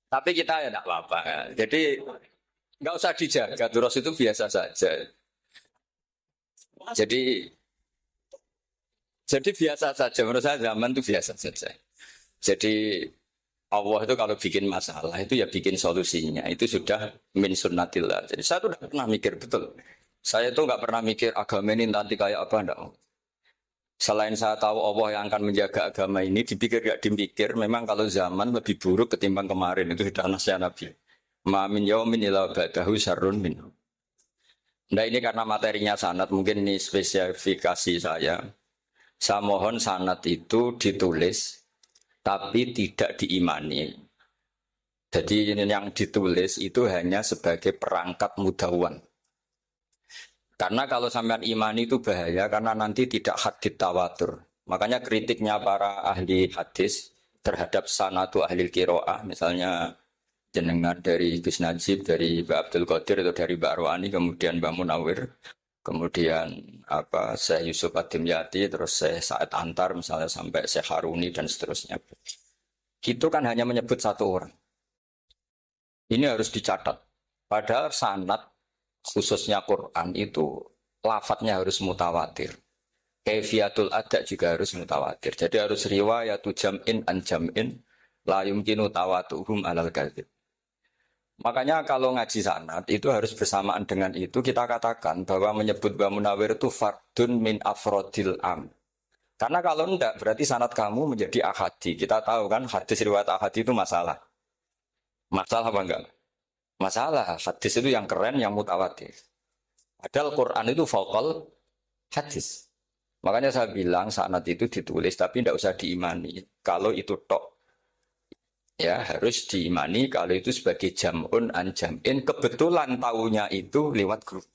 Tapi kita ya tidak apa-apa. Ya. Jadi nggak usah dijaga. Terus itu biasa saja. Jadi jadi biasa saja. Menurut saya zaman itu biasa saja. Jadi Allah itu kalau bikin masalah itu ya bikin solusinya. Itu sudah min sunnatillah. Jadi saya tuh tidak pernah mikir betul. Saya tuh nggak pernah mikir agama ini nanti kayak apa enggak. Selain saya tahu Allah yang akan menjaga agama ini, dipikir gak dipikir, memang kalau zaman lebih buruk ketimbang kemarin. Itu sudah nasihat Nabi. Ma min yaumin illa ba'dahu syarrun min. Nah ini karena materinya sanad, mungkin ini spesifikasi saya. Saya mohon sanad itu ditulis, tapi tidak diimani. Jadi yang ditulis itu hanya sebagai perangkat mudawan. Karena kalau sampean imani itu bahaya karena nanti tidak hadits tawatur. Makanya kritiknya para ahli hadis terhadap sanatu ahli qiraah, misalnya jenengan dari Gus Najib, dari Mbak Abdul Qadir atau dari Mbak Arwani, kemudian Mbak Munawir, kemudian apa Syekh Yusuf Ad-Dimyati, terus Syekh Sa'ad Antar misalnya sampai Syekh Haruni dan seterusnya. Itu kan hanya menyebut satu orang. Ini harus dicatat. Padahal sanad khususnya Quran itu lafadznya harus mutawatir. Kaifiyatul ada juga harus mutawatir. Jadi harus riwayatu jam'in an jam'in la yumkinu tawatuhum alal kadzib. Makanya kalau ngaji sanad itu harus bersamaan dengan itu kita katakan bahwa menyebut Mbah Munawir itu fardun min afrodil am. Karena kalau enggak berarti sanad kamu menjadi ahadi. Kita tahu kan hadis riwayat ahadi itu masalah. Masalah apa enggak? Masalah, hadis itu yang keren, yang mutawatir. Padahal Quran itu vokal hadis. Makanya saya bilang sanad itu ditulis, tapi tidak usah diimani. Kalau itu tok, ya harus diimani. Kalau itu sebagai jam'un an jam'in, kebetulan tahunya itu lewat grup.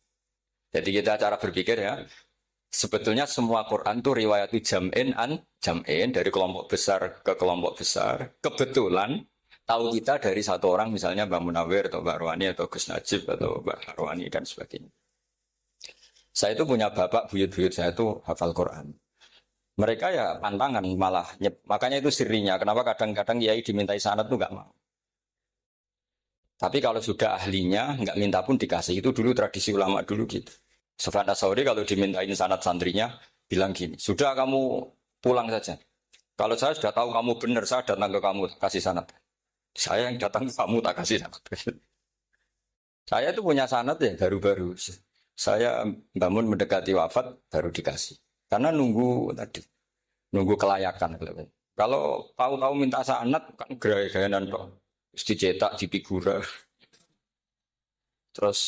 Jadi kita cara berpikir ya, sebetulnya semua Quran itu riwayat jam'in an jam'in, dari kelompok besar ke kelompok besar. Kebetulan tahu kita dari satu orang misalnya Mbak Munawir atau Mbak Arwani atau Gus Najib atau Mbak Arwani dan sebagainya. Saya itu punya bapak buyut-buyut saya itu hafal Quran. Mereka ya pantangan malah makanya itu sirinya. Kenapa kadang-kadang kiai dimintai sanad tuh nggak mau. Tapi kalau sudah ahlinya nggak minta pun dikasih. Itu dulu tradisi ulama dulu gitu. Sufyan Ats-Tsauri kalau dimintain sanad santrinya bilang gini, sudah kamu pulang saja. Kalau saya sudah tahu kamu benar, saya datang ke kamu kasih sanad. Saya yang datang ke kamu tak kasih sanad. Saya itu punya sanad ya baru-baru. Saya bangun mendekati wafat baru dikasih. Karena nunggu tadi, nunggu kelayakan. Kalau tahu-tahu minta sanad kan gaya-gayanan kok. Terus dicetak di figura. Terus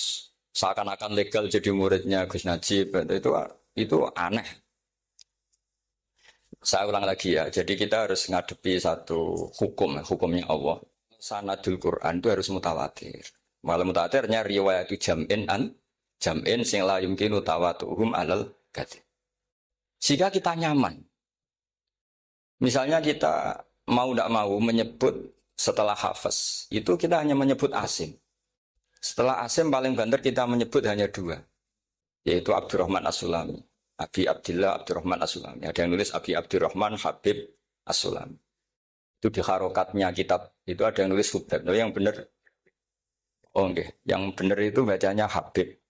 seakan-akan legal jadi muridnya Gus Najib. Itu aneh. Saya ulang lagi ya. Jadi kita harus ngadepi satu hukum, hukumnya Allah. Sanadul Quran itu harus mutawatir. Malah mutawatirnya riwayat itu jam'in an jam'in sing la yumkinu tawatuhum alal kadzib. Jika kita nyaman. Misalnya kita mau tidak mau menyebut setelah hafaz, itu kita hanya menyebut asim. Setelah asim paling banter kita menyebut hanya dua, yaitu Abdurrahman As-Sulami. Abi Abdillah Abdurrahman As-Sulami. Ada yang nulis Abi Abdurrahman Habib As-Sulami. Itu di harokatnya kitab itu ada yang nulis Hubab. Tapi yang benar, oh enggak, yang benar itu bacanya Habib.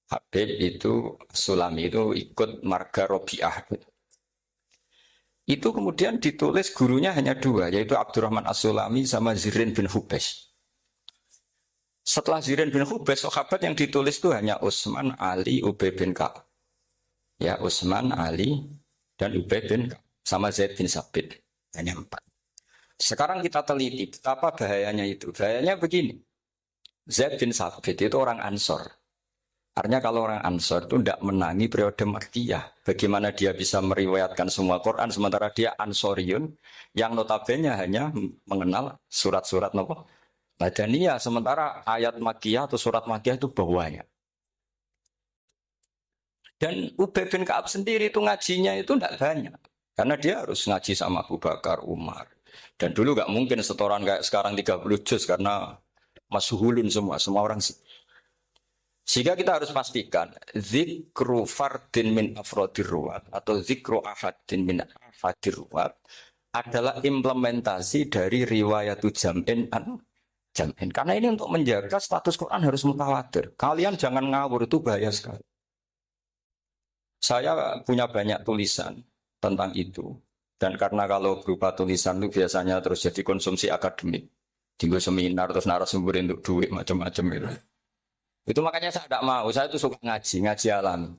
Habib itu Sulami itu ikut marga Robiah. Itu kemudian ditulis gurunya hanya dua, yaitu Abdurrahman As-Sulami sama Zirin bin Hubes. Setelah Zirin bin Hubes, sahabat yang ditulis itu hanya Utsman, Ali, Ubay bin Ka'ab. Ya, Utsman, Ali, dan Ubay bin Ka'ab. Sama Zaid bin Sabit. Hanya 4. Sekarang kita teliti betapa bahayanya itu. Bahayanya begini. Zaid bin Sabit itu orang Ansor. Artinya kalau orang Ansor itu tidak menangi periode Makkiyah. Bagaimana dia bisa meriwayatkan semua Quran sementara dia Ansoriun yang notabene hanya mengenal surat-surat Madaniyah. Sementara ayat Makkiyah atau surat Makkiyah itu banyak. Dan Ubay bin Ka'ab sendiri itu ngajinya itu tidak banyak. Karena dia harus ngaji sama Abu Bakar, Umar. Dan dulu nggak mungkin setoran kayak sekarang 30 juz karena masyhulun semua orang. Sehingga kita harus pastikan zikru fardin min afrodir ruwat atau zikru ahadin min afadir ruwat adalah implementasi dari riwayatu jam'in an Jamin. Karena ini untuk menjaga status Quran harus mutawatir. Kalian jangan ngawur, itu bahaya sekali. Saya punya banyak tulisan tentang itu. Dan karena kalau berupa tulisan itu biasanya terus jadi konsumsi akademik. Tinggal seminar, terus narasumber untuk duit, macam-macam itu. Itu makanya saya tidak mau, saya itu suka ngaji alam.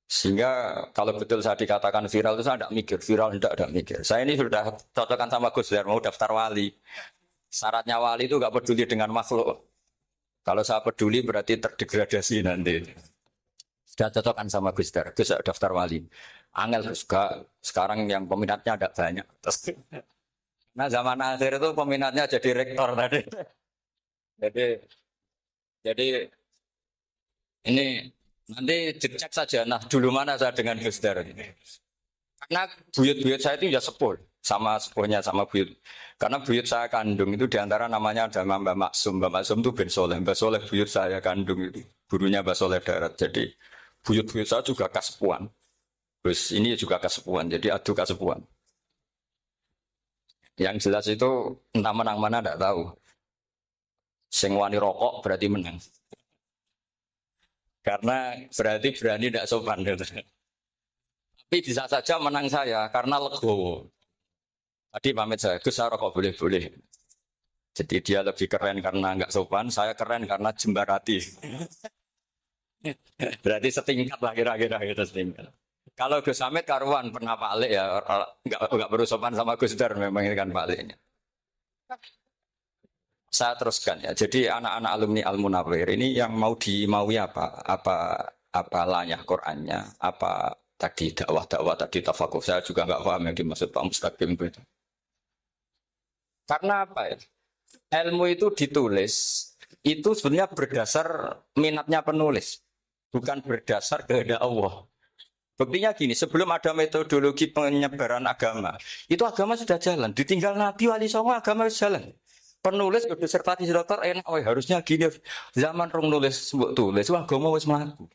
Sehingga kalau betul saya dikatakan viral itu saya tidak mikir, viral tidak mikir. Saya ini sudah cocokkan sama Gus Dur, mau daftar wali. Syaratnya wali itu nggak peduli dengan makhluk. Kalau saya peduli berarti terdegradasi nanti. Sudah cocokkan sama Gus Dur, Gus daftar wali. Angel juga sekarang yang peminatnya ada banyak. Nah zaman akhir itu peminatnya jadi rektor tadi. Jadi ini nanti dicek saja. Nah dulu mana saya dengan Gus Dur. Karena buyut-buyut saya itu ya sepul. Sama sepuhnya sama buyut. Karena buyut saya kandung itu diantara namanya ada Mbak Maksum. Mbak Maksum itu bin Soleh. Mbak Soleh buyut saya kandung itu. Gurunya Mbak Soleh Darat. Jadi buyut-buyut saya juga kasepuan. Terus ini juga kasepuan. Jadi adu kasepuan. Yang jelas itu entah menang mana tidak tahu. Sing wani rokok berarti menang. Karena berarti berani tidak sopan. Tapi bisa saja menang saya karena legowo. Tadi pamit saya, Gus saya rokok boleh-boleh. Jadi dia lebih keren karena nggak sopan, saya keren karena jembarati. Berarti setingkat lah kira-kira gitu setingkat. Kalau Gus Hamid karuan pernah Pak Alik ya nggak perlu sopan sama Gus Dur memang ini kan Pak Aliknya. Saya teruskan ya. Jadi anak-anak alumni Al Munawwir ini yang mau dimaui apa? Apa lanyah Qur'annya? Apa tadi dakwah tadi tafakuh? Saya juga nggak paham yang dimaksud Pak Mustaqim itu. Karena apa ya? Ilmu itu ditulis itu sebenarnya berdasar minatnya penulis, bukan berdasar kehendak Allah. Buktinya gini, sebelum ada metodologi penyebaran agama, itu agama sudah jalan. Ditinggal Nabi Wali Songo agama sudah jalan. Penulis disertasi dokter enak, oh harusnya gini. Zaman rong nulis tulis, agama wis mlaku.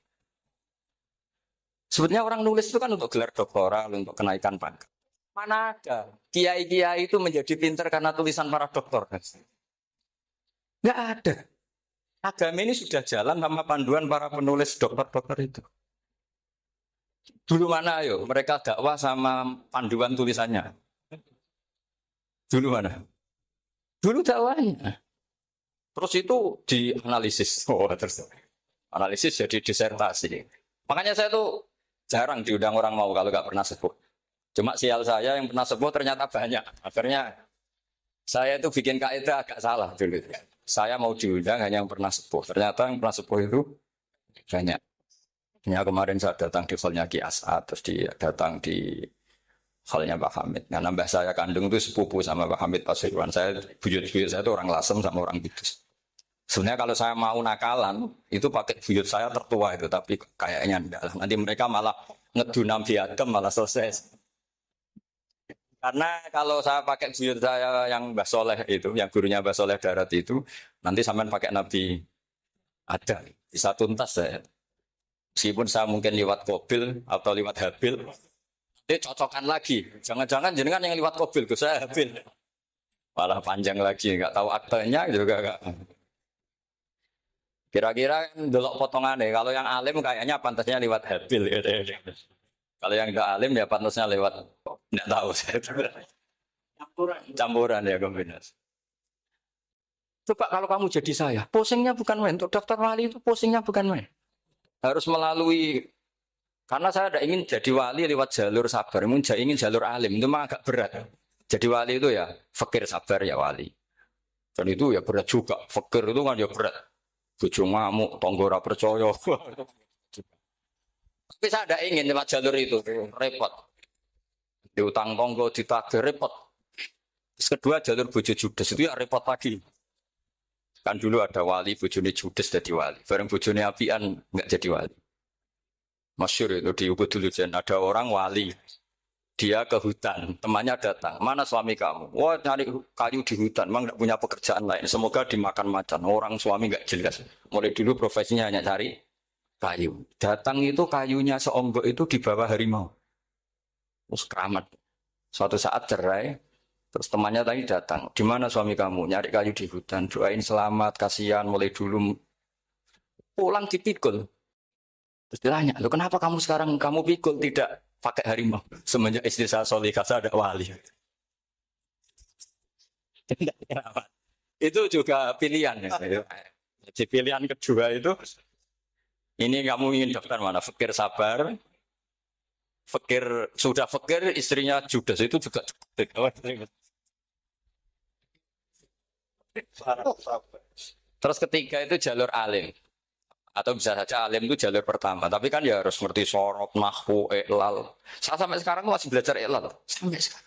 Sebetulnya orang nulis itu kan untuk gelar doktoral, untuk kenaikan pangkat. Mana ada kiai-kiai itu menjadi pintar karena tulisan para dokter? Nggak ada. Agama ini sudah jalan sama panduan para penulis dokter-dokter itu. Dulu mana ayo mereka dakwah sama panduan tulisannya? Dulu mana? Dulu dakwahnya. Terus itu dianalisis. Oh, terus analisis jadi disertasi. Makanya saya tuh jarang diundang orang mau kalau nggak pernah sebut. Cuma sial saya yang pernah sepuh ternyata banyak. Akhirnya saya itu bikin kaidah agak salah dulu. Saya mau diundang hanya yang pernah sepuh. Ternyata yang pernah sepuh itu banyak. Ya kemarin saya datang di hallnya Ki As'ad, terus datang di hallnya Pak Hamid. Nah nambah saya kandung itu sepupu sama Pak Hamid Pasuruan. Saya buyut-buyut saya itu orang Lasem sama orang Kudus. Sebenarnya kalau saya mau nakalan, itu pakai buyut saya tertua itu. Tapi kayaknya enggak lah. Nanti mereka malah ngedunam di Adam malah selesai. Karena kalau saya pakai buyut saya yang Mbah Soleh itu, yang gurunya Mbah Soleh Darat itu, nanti sampean pakai Nabi ada, bisa tuntas saya. Meskipun saya mungkin lewat Kobil atau lewat Habil, nanti cocokkan lagi. Jangan-jangan jenengan yang lewat Kobil, saya Habil. Malah panjang lagi, nggak tahu aktenya juga nggak. Kira-kira delok potongannya, kalau yang alim kayaknya pantasnya lewat Habil. Gitu. Kalau yang tidak alim ya pantasnya lewat, tidak tahu saya. Campuran ya kombinasi. Coba kalau kamu jadi saya, posingnya bukan main. Untuk daftar wali itu posingnya bukan main. Harus melalui, karena saya tidak ingin jadi wali lewat jalur sabar. Ingin jalur alim, itu mah agak berat. Jadi wali itu ya fakir sabar ya wali. Dan itu ya berat juga. Fakir itu kan ya berat. Bojo ngamuk, tonggora percaya. Tapi saya tidak ingin lewat jalur itu, repot. Diutang tonggo, ditagih, repot. Terus kedua jalur bojo judes itu ya repot lagi. Kan dulu ada wali, bojone judes jadi wali. Bareng bojone apian nggak jadi wali. Masyhur itu di Ubud dulu ada orang wali. Dia ke hutan, temannya datang. Mana suami kamu? Wah nyari kayu di hutan, memang nggak punya pekerjaan lain. Semoga dimakan macan. Orang suami nggak jelas. Mulai dulu profesinya hanya cari kayu. Datang itu kayunya seonggok itu di bawah harimau. Terus keramat. Suatu saat cerai. Terus temannya tadi datang, di mana suami kamu? Nyari kayu di hutan, doain selamat, kasihan, mulai dulu pulang dipikul. Terus ditanya, lo kenapa kamu sekarang kamu pikul tidak pakai harimau? Semenjak istri saya Solikah saya ada wali. Kenapa? Itu juga pilihan ya. Jadi pilihan kedua itu, ini kamu ingin daftar mana? Fakir sabar, fakir sudah fakir, istrinya judes itu juga cukup. Terus ketiga itu jalur alim. Atau bisa saja alim itu jalur pertama. Tapi kan ya harus ngerti sorot, nahwu, iklal. Saya sampai sekarang masih belajar iklal. Sampai sekarang.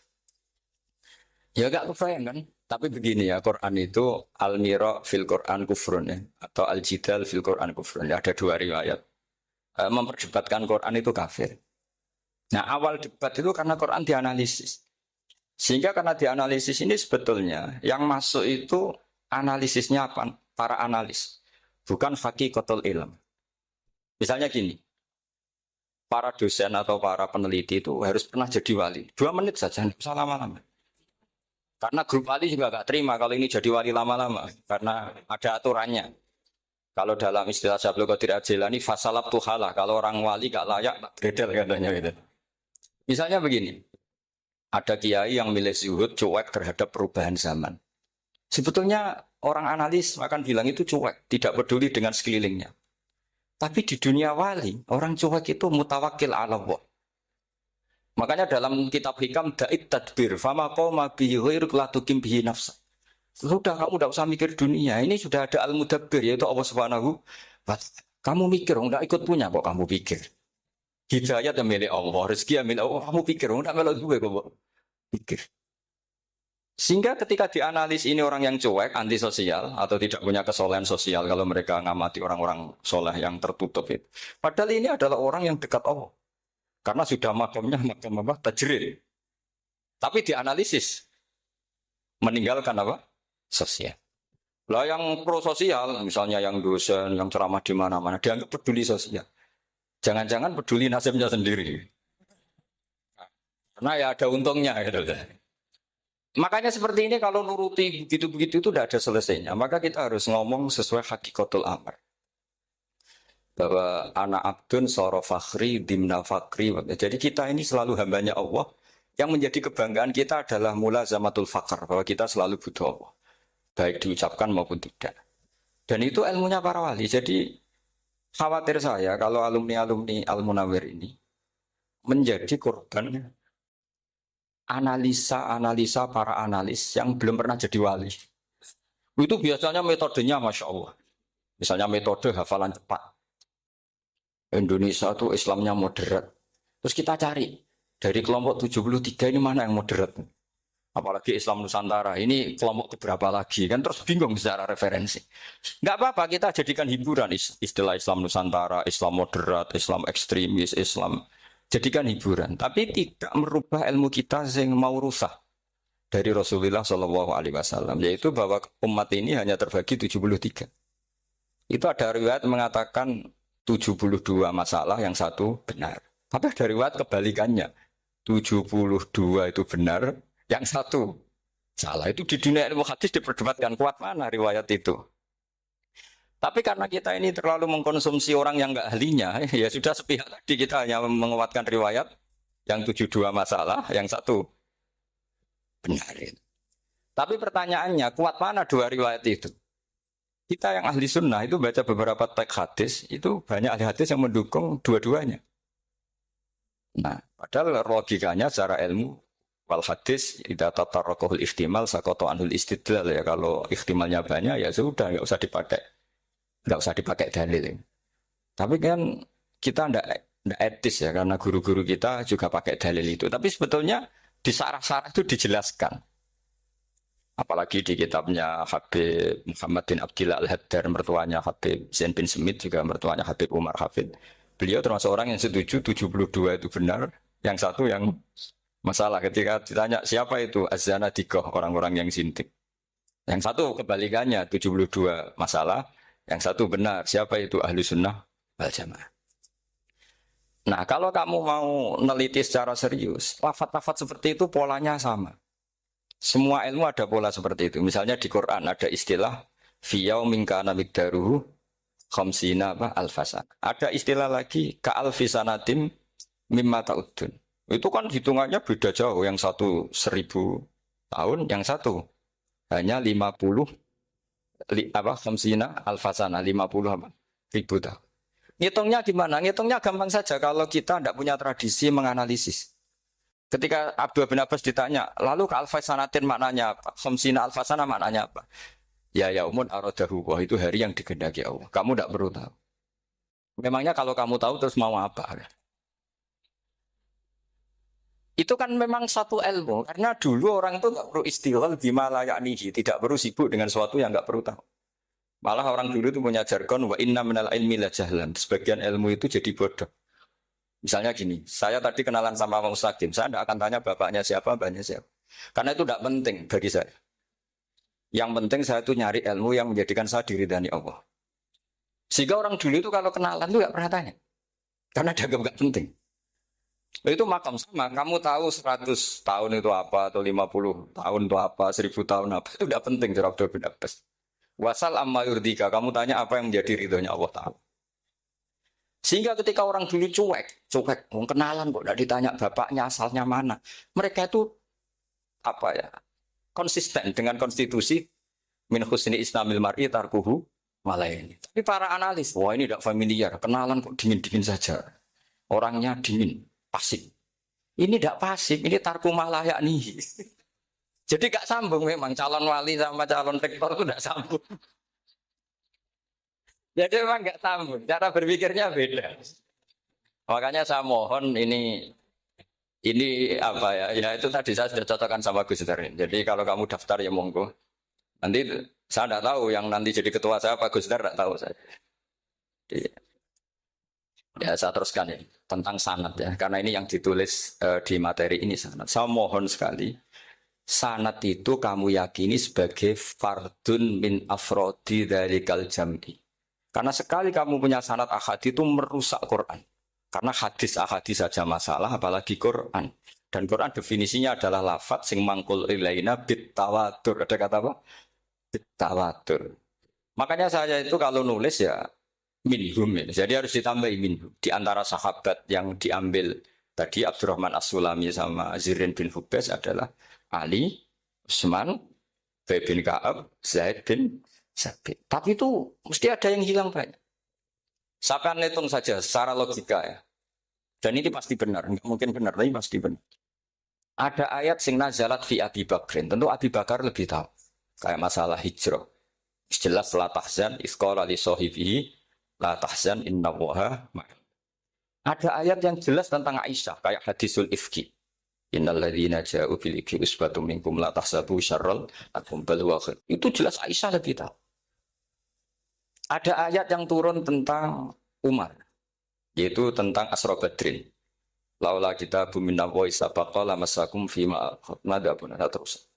Ya gak kebayang kan. Tapi begini ya, Quran itu al-mira fil Quran kufrun ya. Atau al-jidal fil Quran kufrun. Ya, ada dua riwayat. Memperdebatkan Quran itu kafir. Nah awal debat itu karena Quran dianalisis. Sehingga karena dianalisis ini sebetulnya yang masuk itu analisisnya apa? Para analis. Bukan hakikatul ilm. Misalnya gini, para dosen atau para peneliti itu harus pernah jadi wali. 2 menit saja, tidak usah lama-lama. Karena grup wali juga gak terima kalau ini jadi wali lama-lama. Karena ada aturannya. Kalau dalam istilah Syaikhul Qadir Al-Jilani, fasalab tuhalah. Kalau orang wali gak layak, bredel katanya gitu. Misalnya begini, ada kiai yang milih zuhud, cuek terhadap perubahan zaman. Sebetulnya orang analis akan bilang itu cuek, tidak peduli dengan sekelilingnya. Tapi di dunia wali, orang cuek itu mutawakil ala Allah. Makanya dalam kitab hikam da'id tadbir, fama qoma bihi ghairuk la tukim bihi nafsa. Sudah kamu tidak usah mikir dunia, ini sudah ada al-mudabbir yaitu Allah Subhanahu wa ta'ala. Kamu mikir, enggak ikut punya kok kamu pikir. Hidayat yang milik Allah, rezeki yang milik Allah, kamu pikir, enggak melok gue kok pikir. Sehingga ketika dianalis ini orang yang cuek, antisosial, atau tidak punya kesolehan sosial, kalau mereka ngamati orang-orang soleh yang tertutup itu. Padahal ini adalah orang yang dekat Allah. Karena sudah makamnya makam apa? Tajrid. Tapi dianalisis. Meninggalkan apa? Sosial. Lah yang pro sosial, misalnya yang dosen, yang ceramah di mana-mana, dianggap peduli sosial. Jangan-jangan peduli nasibnya sendiri. Karena ya ada untungnya gitu. Makanya seperti ini kalau nuruti begitu-begitu itu tidak ada selesainya. Maka kita harus ngomong sesuai hakikatul amr. Bahwa anak abdun soro fakhri dimna fakri. Jadi kita ini selalu hambanya Allah. Yang menjadi kebanggaan kita adalah mulazamatul fakr. Bahwa kita selalu butuh Allah. Baik diucapkan maupun tidak. Dan itu ilmunya para wali. Jadi khawatir saya kalau alumni-alumni Al-Munawwir ini menjadi korban analisa-analisa para analis yang belum pernah jadi wali. Itu biasanya metodenya Masya Allah. Misalnya metode hafalan cepat. Indonesia itu Islamnya moderat. Terus kita cari, dari kelompok 73 ini mana yang moderat? Apalagi Islam Nusantara, ini kelompok keberapa lagi? Kan terus bingung secara referensi. Nggak apa-apa, kita jadikan hiburan istilah Islam Nusantara, Islam moderat, Islam ekstremis, Islam. Jadikan hiburan, tapi tidak merubah ilmu kita yang mau rusak dari Rasulullah Shallallahu Alaihi Wasallam, yaitu bahwa umat ini hanya terbagi 73. Itu ada riwayat mengatakan 72 masalah, yang satu benar. Tapi ada riwayat kebalikannya, 72 itu benar, yang satu salah. Itu di dunia ilmu hadis diperdebatkan kuat mana riwayat itu. Tapi karena kita ini terlalu mengkonsumsi orang yang nggak ahlinya, ya sudah sepihak tadi kita hanya menguatkan riwayat yang 72 masalah, yang satu benar. Tapi pertanyaannya, kuat mana dua riwayat itu? Kita yang ahli sunnah itu baca beberapa teks hadis, itu banyak ahli hadis yang mendukung dua-duanya. Nah, padahal logikanya secara ilmu, wal hadis, idza tatarraqahul ihtimal, saqata anhul istidlal. Ya, kalau ihtimalnya banyak, ya sudah, nggak usah dipakai dalil. Tapi kan kita ndak etis ya, karena guru-guru kita juga pakai dalil itu. Tapi sebetulnya di sarah-sarah itu dijelaskan. Apalagi di kitabnya Habib Muhammad bin Abdillah Al-Haddar, mertuanya Habib Zain bin Smith, juga mertuanya Habib Umar Hafid. Beliau termasuk orang yang setuju 72 itu benar, yang satu yang masalah. Ketika ditanya siapa itu Az-Zanadiqah, orang-orang yang sintik. Yang satu kebalikannya, 72 masalah. Yang satu benar, siapa itu ahlu sunnah wal jamaah. Nah, kalau kamu mau neliti secara serius, lafaz-lafaz seperti itu polanya sama. Semua ilmu ada pola seperti itu. Misalnya di Quran ada istilah fiyaumin kana miqdaruhu khamsina alfasan. Ada istilah lagi ka'alfisanatim mimma ta'udun. Itu kan hitungannya beda jauh. Yang satu 1000 tahun, yang satu hanya 50 khamsina alfasana 50 ribu tahun. Ngitungnya gimana? Ngitungnya gampang saja kalau kita tidak punya tradisi menganalisis. Ketika Abdullah bin Abbas ditanya, lalu ke alfasanatin maknanya apa? Khamsina alfasana maknanya apa? Ya yaumun aradahu, wah itu hari yang dikehendaki Allah. Kamu tidak perlu tahu. Memangnya kalau kamu tahu terus mau apa? Itu kan memang satu ilmu. Karena dulu orang itu tidak perlu istighfar bima la ya'nihi, tidak perlu sibuk dengan sesuatu yang tidak perlu tahu. Malah orang dulu itu punya jargon wa inna minal ilmi la jahlan. Sebagian ilmu itu jadi bodoh. Misalnya gini, saya tadi kenalan sama Pak Mustaqim, saya tidak akan tanya bapaknya siapa, mbaknya siapa. Karena itu tidak penting bagi saya. Yang penting saya itu nyari ilmu yang menjadikan saya diridani Allah. Sehingga orang dulu itu kalau kenalan itu nggak pernah tanya. Karena dianggap nggak penting. Itu makam sama, kamu tahu 100 tahun itu apa, atau 50 tahun itu apa, 1000 tahun apa, itu tidak penting, Surah Abdul bin Abbas. Wasal amma yurdika, kamu tanya apa yang menjadi ridhonya Allah Ta'ala. Sehingga ketika orang dulu cuek, mau kenalan kok tidak ditanya bapaknya asalnya mana. Mereka itu apa ya, konsisten dengan konstitusi min husni islamil mar'i tarkuhu malaini. Tapi para analis, wah ini tidak familiar, kenalan kok dingin-dingin saja. Orangnya dingin, pasif. Ini tidak pasif, ini tarku malayak nih. Jadi gak sambung memang calon wali sama calon rektor itu tidak sambung. Jadi memang nggak sambung, cara berpikirnya beda. Makanya saya mohon ini apa ya? Ya itu tadi saya sudah cocokkan sama Gus Darin. Jadi kalau kamu daftar ya monggo. Nanti saya tidak tahu yang nanti jadi ketua saya Pak Gus Dar tidak tahu saya. Jadi, ya saya teruskan ya tentang sanad ya, karena ini yang ditulis di materi ini sanad. Saya mohon sekali sanad itu kamu yakini sebagai fardun min afrodi dzalikal jam'i. Karena sekali kamu punya sanad ahad itu merusak Quran. Karena hadis saja masalah, apalagi Quran. Dan Quran definisinya adalah lafadz sing mangkul ilaina bit tawatur. Ada kata apa? Bit tawatur. Makanya saya itu kalau nulis ya minhum. Ya. Jadi harus ditambahi minhum. Di antara sahabat yang diambil tadi Abdurrahman As-Sulami sama Zirin bin Hubes adalah Ali, Utsman, Ubay bin Ka'ab, Zaid bin Sabit. Tapi itu mesti ada yang hilang banyak. Sampai hitung saja secara logika ya. Dan ini pasti benar, nggak mungkin benar, tapi pasti benar. Ada ayat sing nazalat fi Abi Bakrin. Tentu Abi Bakar lebih tahu. Kayak masalah hijrah. Jelas la tahzan isqala li sahibihi la tahzan innallaha ma'ana. Ada ayat yang jelas tentang Aisyah kayak hadisul ifki. Innal ladzina ja'u bil ifki usbatum minkum la tahsabu syarral lakum bal huwa khair. Itu jelas Aisyah lebih tahu. Ada ayat yang turun tentang Umar, yaitu tentang Asra Badrin. Laula kita buminna wa isabaqa lamasakum fima nadabun terus.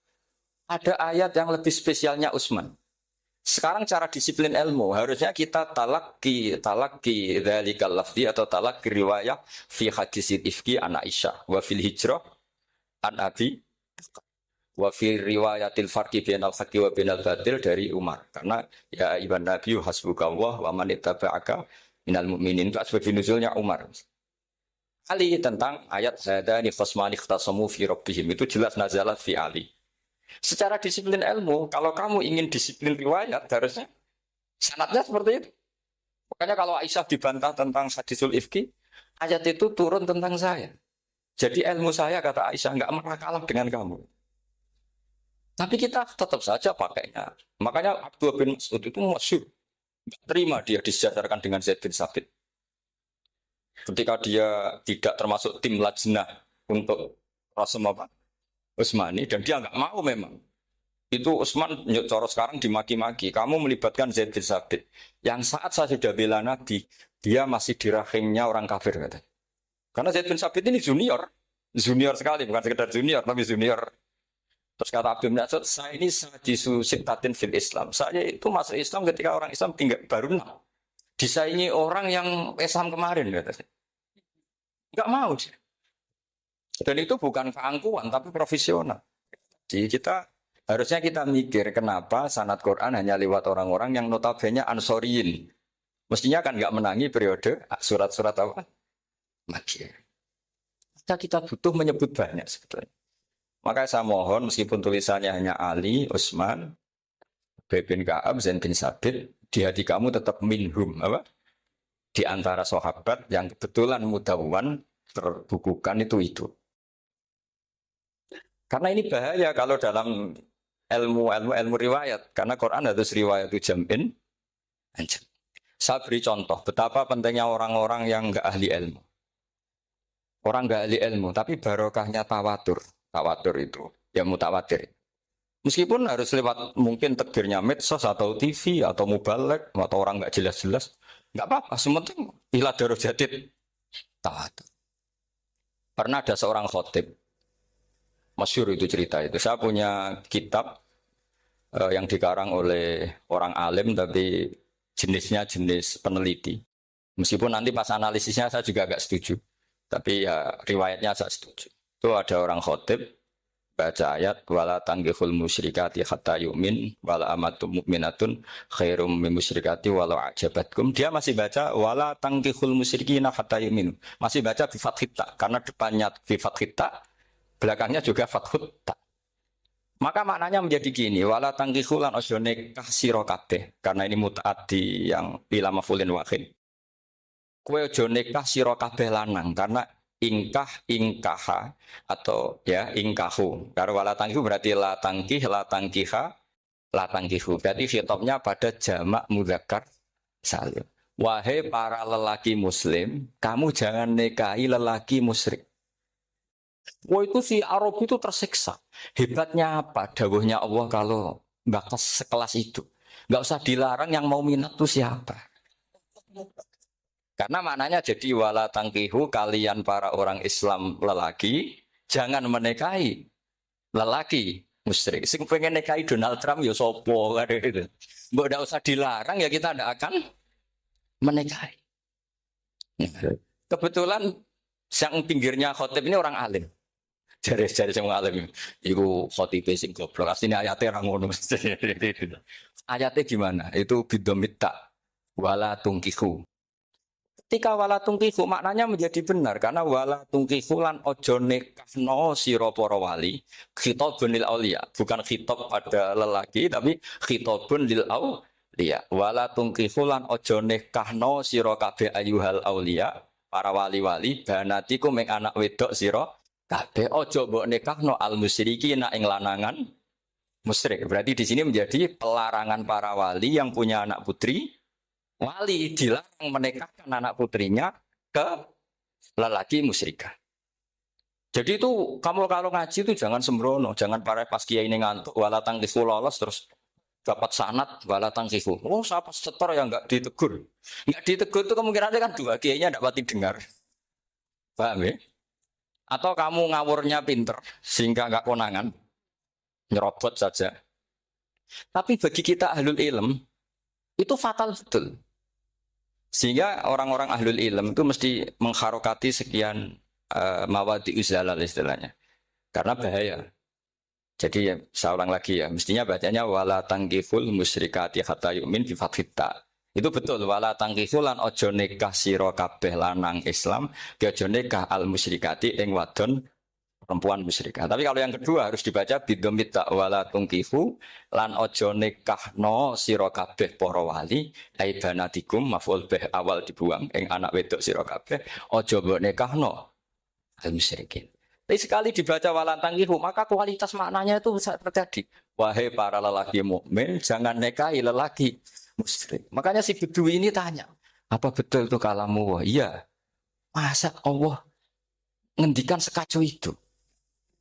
Ada ayat yang lebih spesialnya Utsman. Sekarang cara disiplin ilmu harusnya kita talaki dzalikal lafzi atau talaki riwayah fi hadisil ifki an Aisyah wa fil hijrah an Abi wa fi riwayatil farqi bainal haqqi wa bainal batil dari Umar. Karena ya ibn Nabi hasbukallah wa man ittaba'aka minal mu'minin itu asbab nuzulnya Umar. Ali tentang ayat hadani khasmani ikhtasamu fi rabbihim itu jelas nazalat fi Ali. Secara disiplin ilmu, kalau kamu ingin disiplin riwayat harusnya sanadnya seperti itu. Makanya kalau Aisyah dibantah tentang hadisul ifki, ayat itu turun tentang saya. Jadi ilmu saya kata Aisyah nggak pernah kalah dengan kamu. Tapi kita tetap saja pakainya. Makanya Abdullah bin Mas'ud itu masyhur. Tidak terima dia disejajarkan dengan Zaid bin Sabit. Ketika dia tidak termasuk tim lajnah untuk Rasul Utsmani dan dia nggak mau memang. Itu Utsman coro sekarang dimaki-maki. Kamu melibatkan Zaid bin Sabit. Yang saat saya sudah bela Nabi, dia masih di rahimnya orang kafir kata. Karena Zaid bin Sabit ini junior sekali, bukan sekedar junior tapi junior. Terus kata Abdul bin Mas'ud, saya ini sadisu sittatin fil Islam. Saya itu masuk Islam ketika orang Islam tinggal baru 6. Disaingi orang yang Islam kemarin katanya. Enggak mau dia. Dan itu bukan keangkuhan tapi profesional. Jadi harusnya kita mikir kenapa sanad Quran hanya lewat orang-orang yang notabene ansoriyin. Mestinya kan nggak menangi periode surat-surat apa? Makkiyah. Kita butuh menyebut banyak sebetulnya. Maka saya mohon meskipun tulisannya hanya Ali, Utsman, Ubay bin Ka'ab, Zain bin Sabit, di hati kamu tetap minhum apa? Di antara sahabat yang kebetulan mudawwan terbukukan itu. Karena ini bahaya kalau dalam ilmu riwayat, karena Quran harus riwayat itu jam'in. Saya beri contoh betapa pentingnya orang-orang yang nggak ahli ilmu. Orang nggak ahli ilmu, tapi barokahnya tawatur. Tawatur itu ya mutawatir. Meskipun harus lewat mungkin takdirnya medsos atau TV atau mubalek atau orang nggak jelas-jelas, nggak apa-apa. Sementing ila darajatid tawatur. Pernah ada seorang khotib, masyhur itu cerita itu. Saya punya kitab yang dikarang oleh orang alim tapi jenisnya jenis peneliti. Meskipun nanti pas analisisnya saya juga agak setuju. Tapi ya riwayatnya saya setuju. Itu ada orang khotib baca ayat wala tanggihul musyrikati hatta yu'min wala amatum mu'minatun khairum min musyrikati walau ajabatkum. Dia masih baca wala tanggihul musyrikina hatta yu'min. Masih baca bi fathita karena depannya bi fathita, belakangnya juga fathut ta. Maka maknanya menjadi gini, wala tanggihul lan ojo nikah sira kabeh karena ini mutaaddi yang ila mafulin wahid. Kowe ojo nikah sira kabeh lanang karena ingkaha atau ya ingkahu. Karena wala tangkihu berarti la tangkih, la tangkiha, la tangkihu. Berarti khitabnya pada jamak mudzakkar salim. Wahai para lelaki muslim, kamu jangan nikahi lelaki musyrik. Wah itu si Arab itu tersiksa. Hebatnya apa? Dawuhnya Allah kalau bakas sekelas itu. Nggak usah dilarang, yang mau minat itu siapa? Karena maknanya jadi wala tangkihu, kalian para orang Islam lelaki jangan menikahi lelaki musyrik. Sing pengen nikahi Donald Trump ya sopo kan gitu. Mbok ndak usah dilarang ya kita ndak akan menikahi. Kebetulan yang pinggirnya khotib ini orang alim. Jari-jari sing alim iku khotibe sing goblok. Asline ayate ra ngono. Ayatnya gimana? Itu bidomita wala tungkihu. Ketika wala tungkihu maknanya menjadi benar karena wala tungkihu lan ojo nikahno sira para wali khitabun lil auliya, bukan khitab pada lelaki tapi khitabun lil auliya. Wala tungkihu lan ojo nikahno sira kabeh ayuhal auliya, para wali-wali banatiku mek anak wedok sira kabeh ojo mbok nikahno al musyrikin ing lanangan musyrik. Berarti di sini menjadi pelarangan para wali yang punya anak putri. Wali dilarang menikahkan anak putrinya ke lelaki musyrikah. Jadi itu kamu kalau ngaji itu jangan sembrono, jangan para pas kiai ini ngantuk wala tangkihu lolos terus dapat sanad wala tangkihu. Oh, siapa setor yang enggak ditegur. Enggak ditegur itu kemungkinannya kan dua kiainya enggak pati dengar. Paham ya? Atau kamu ngawurnya pinter sehingga enggak konangan. Nyerobot saja. Tapi bagi kita ahlul ilm itu fatal betul. Sehingga orang-orang ahlul ilm itu mesti mengharokati sekian mawadi uzalal istilahnya. Karena bahaya. Jadi ya, saya ulang lagi ya, mestinya bacanya wala tangkihul musyrikati hatta yu'min bi fathita. Itu betul wala tangkihul lan ojo nikah sira kabeh lanang Islam, ke ojo nikah al musyrikati ing wadon perempuan musyrikah. Tapi kalau yang kedua harus dibaca bidomit wala tungkihu lan ojo nikahno sira kabeh para wali aibanatikum maf'ul bih awal dibuang ing anak wedok sira kabeh ojo mbok nikahno al musyrikin. Tapi sekali dibaca wala tungkihu maka kualitas maknanya itu bisa terjadi. Wahai para lelaki mukmin jangan nikahi lelaki musyrik. Makanya si Bedui ini tanya, apa betul itu kalamu? Wah, iya. Masa Allah ngendikan sekacau itu?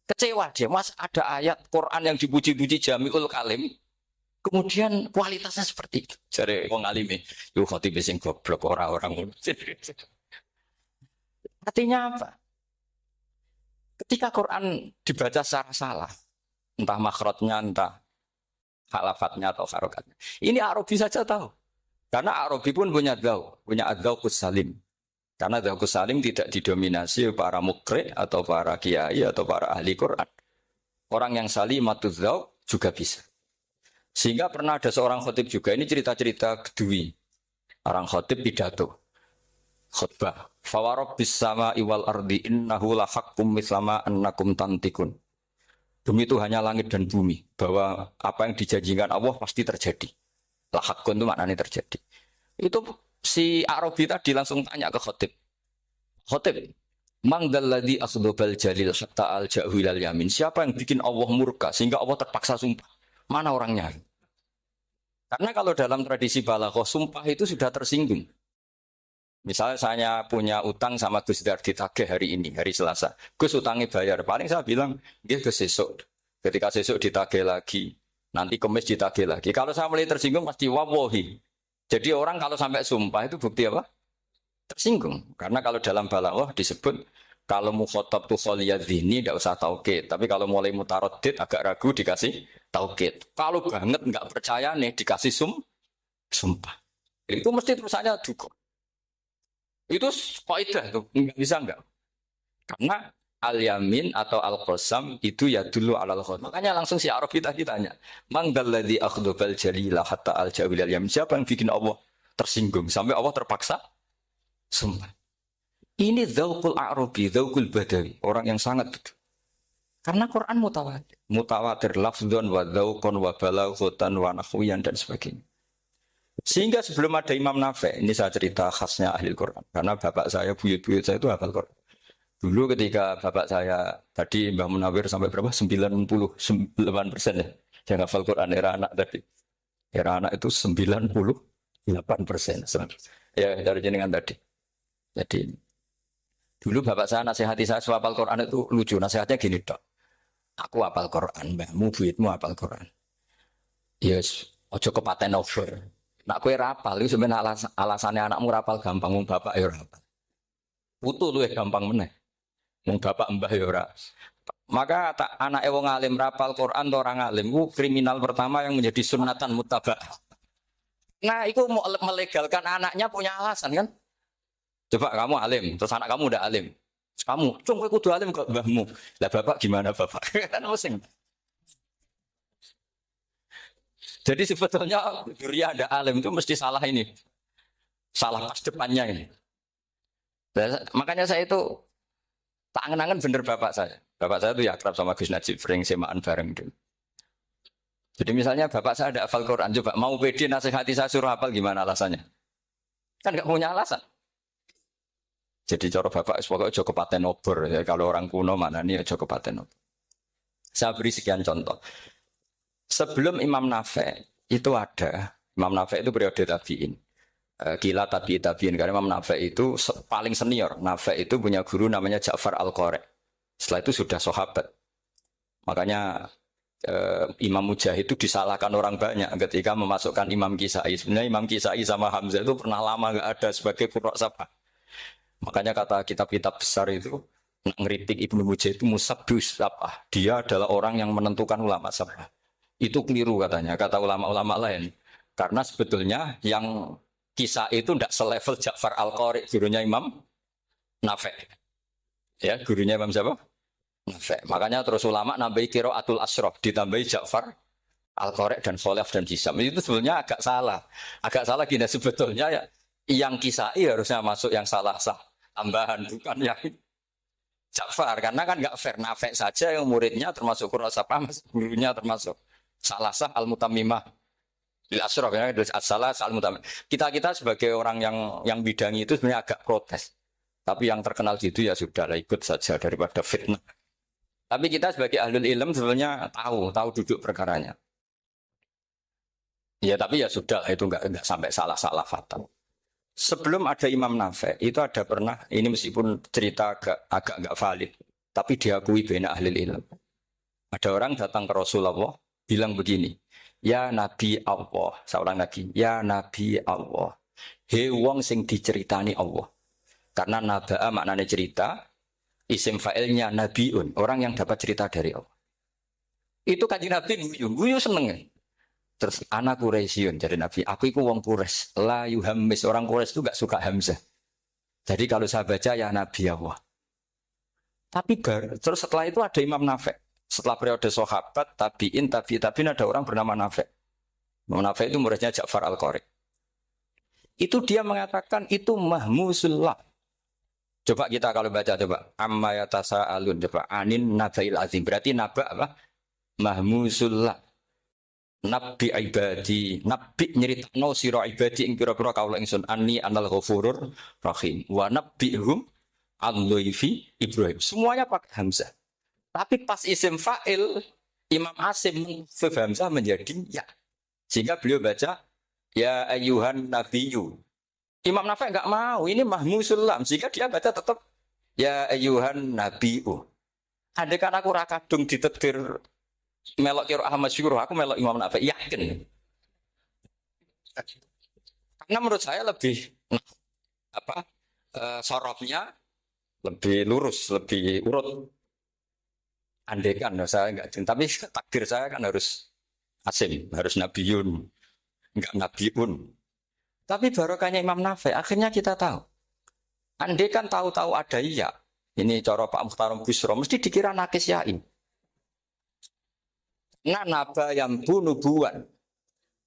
Kecewa dia, mas ada ayat Quran yang dipuji-puji Jamiul Kalim, kemudian kualitasnya seperti itu. Jadi wong alime, yo khotib sing goblok orang-orang. Artinya apa? Ketika Quran dibaca secara salah, entah makhrajnya, entah halafatnya atau harokatnya. Ini Arabi saja tahu. Karena Arabi pun punya adzauqus salim. Karena adzauqus salim tidak didominasi para mukri atau para kiai atau para ahli Quran. Orang yang salimatuz dzauq juga bisa. Sehingga pernah ada seorang khotib juga, ini cerita-cerita kedui. Orang khotib pidato. Khutbah. Fawarabbis sama'i wal ardi innahu lahaqqum mislama annakum tantikun. Demi Tuhannya langit dan bumi, bahwa apa yang dijanjikan Allah pasti terjadi. Lahaqqun itu maknanya terjadi. Itu si Arabi tadi langsung tanya ke khotib. Khotib, mang dalladzi akhdhabal jalil hatta al-ja'hu ilal yamin. Siapa yang bikin Allah murka sehingga Allah terpaksa sumpah? Mana orangnya? Karena kalau dalam tradisi balaghah sumpah itu sudah tersinggung. Misalnya saya punya utang sama Gus Dar ditagih hari ini, hari Selasa. Gus utangnya bayar. Paling saya bilang, dia Gus sesuk. Ketika sesuk ditagih lagi, nanti Kamis ditagih lagi. Kalau saya mulai tersinggung pasti wawahi. Jadi orang kalau sampai sumpah itu bukti apa? Tersinggung. Karena kalau dalam balaghah disebut kalau mukhatab tu kholiyadzini tidak usah taukid. Tapi kalau mulai mutaroddid agak ragu dikasih taukid. Kalau banget nggak percaya nih dikasih sumpah. Itu mesti terusannya duga. Itu kaidah tuh, nggak bisa nggak. Karena al-yamin atau al-qasam itu ya dulu alal khot. Makanya langsung si Arabi tadi tanya, "Man dalladzi akhdhabal jalila hatta al-jawil al-yamin?" Siapa yang bikin Allah tersinggung sampai Allah terpaksa sumpah. Ini dzauqul Arabi, dzauqul Badawi, orang yang sangat betul. Karena Quran mutawatir, mutawatir lafdzun wa dzauqun wa balaghatan wa nahwiyan dan sebagainya. Sehingga sebelum ada Imam Nafi', ini saya cerita khasnya ahli Quran. Karena bapak saya, buyut-buyut saya itu hafal Quran. Dulu ketika bapak saya, tadi Mbah Munawir sampai berapa? 98% ya. Yang hafal Quran, era anak tadi. Era anak itu 98%. Ya, dari jenengan tadi. Jadi, dulu bapak saya nasihati saya soal hafal Quran itu lucu. Nasihatnya gini, Dok. Aku hafal Quran, mbahmu, buyutmu hafal Quran. Yes, ojo kepaten over. Nak kue rapal itu sebenarnya alasannya anakmu rapal gampang, mung bapak ya rapal. Putu lu gampang meneh. Mung bapak mbah ya ora. Maka anak wong alim rapal Quran atau orang alim itu kriminal pertama yang menjadi sunatan mutabak. Nah, itu mau melegalkan anaknya punya alasan kan? Coba kamu alim, terus anak kamu udah alim. Terus kamu, cung kowe kudu alim kok mbahmu. Lah bapak gimana bapak? Kan pusing. Jadi sebetulnya duriya ada alim itu mesti salah ini. Salah pas depannya ini. Dan makanya saya itu tak angen-angen bener bapak saya. Bapak saya itu ya akrab sama Gus Najib, sering semaan bareng dulu. Jadi misalnya bapak saya ada hafal Quran, coba mau pede nasihati saya suruh hafal gimana alasannya? Kan nggak punya alasan. Jadi cara bapak pokoknya joko paten obor. Ya, kalau orang kuno mana nih joko paten obor. Saya beri sekian contoh. Sebelum Imam Nafi' itu ada, Imam Nafi' itu periode tabi'in. Gila tabi'in, karena Imam Nafi' itu paling senior. Nafi' itu punya guru namanya Ja'far Al-Qari. Setelah itu sudah sahabat. Makanya Imam Mujahid itu disalahkan orang banyak ketika memasukkan Imam Kisai. Sebenarnya Imam Kisai sama Hamzah itu pernah lama nggak ada sebagai qurra sabah. Makanya kata kitab-kitab besar itu, ngeritik Ibnu Mujahid itu musabbus sabah. Dia adalah orang yang menentukan ulama sabah. Itu keliru katanya, kata ulama-ulama lain. Karena sebetulnya yang kisah itu tidak selevel Ja'far Al-Qari, gurunya Imam Nafi'. Ya, gurunya Imam siapa? Nafi'. Makanya terus ulama nambahi qiraatul asyraf, ditambahi Ja'far Al-Qari dan Khalaf dan Hisam. Itu sebetulnya agak salah. Agak salah gini, sebetulnya ya, yang kisah harusnya masuk yang salah sah. Tambahan, bukan yang Ja'far. Karena kan nggak fair, Nafi' saja yang muridnya termasuk Qur'asapah, gurunya termasuk salah sah al-mutammimah lil asyraf ya, salah sah al-mutammimah. Kita sebagai orang yang bidangi itu sebenarnya agak protes. Tapi yang terkenal gitu ya sudah lah, ikut saja daripada fitnah. Tapi kita sebagai ahlul ilm sebenarnya tahu duduk perkaranya. Ya tapi ya sudah, itu enggak sampai salah fatal. Sebelum ada Imam Nafi' itu ada pernah, ini meskipun cerita agak enggak valid, tapi diakui bena ahlul ilm. Ada orang datang ke Rasulullah bilang begini, ya Nabi Allah, seorang Nabi, ya Nabi Allah, he wong sing diceritani Allah. Karena naba'a maknanya cerita, isim fa'ilnya nabiun, orang yang dapat cerita dari Allah. Itu kanjeng Nabi guyu seneng. Terus anak Quraisyun jadi Nabi, aku itu wong Quraisy, la yuhammis, orang Quraisy itu gak suka hamzah. Jadi kalau saya baca ya Nabi Allah. Tapi terus setelah itu ada Imam Nafi'. setelah periode sahabat, tabi'in ada orang bernama Nafi'. Nafi' itu muridnya Ja'far Al-Qari. Itu dia mengatakan itu mahmusullah. Coba kita kalau baca coba amma yatasaalun coba anin nabail azim berarti naba apa? Mahmusullah. Nabi ibadi, nabi nyeritakno sira ibadi ing pira-pira kaula ingsun anni anal ghafurur rahim wa nabbihum al-dhaifi Ibrahim. Semuanya pakai hamzah. Tapi pas isim fa'il Imam Asim menghafif hamzah menjadi ya. Sehingga beliau baca ya ayyuhan nabiyyu. Imam Nafi' enggak mau, ini mahmusul lam. Sehingga dia baca tetap ya ayyuhan nabiyyu. Andai kan aku ra kadung ditetir melok kira Ahmad Syukur, aku melok Imam Nafi' yakin. Karena menurut saya lebih sorofnya lebih lurus, lebih urut. Andai kan saya enggak, tapi takdir saya kan harus Asim, harus Nabiyun, enggak Nabiun. Tapi barokahnya Imam Nafi' akhirnya kita tahu. Andai kan tahu-tahu ada iya, ini cara Pak Mukhtarom Busro, mesti dikira nakis yain. Naba yang bunubuan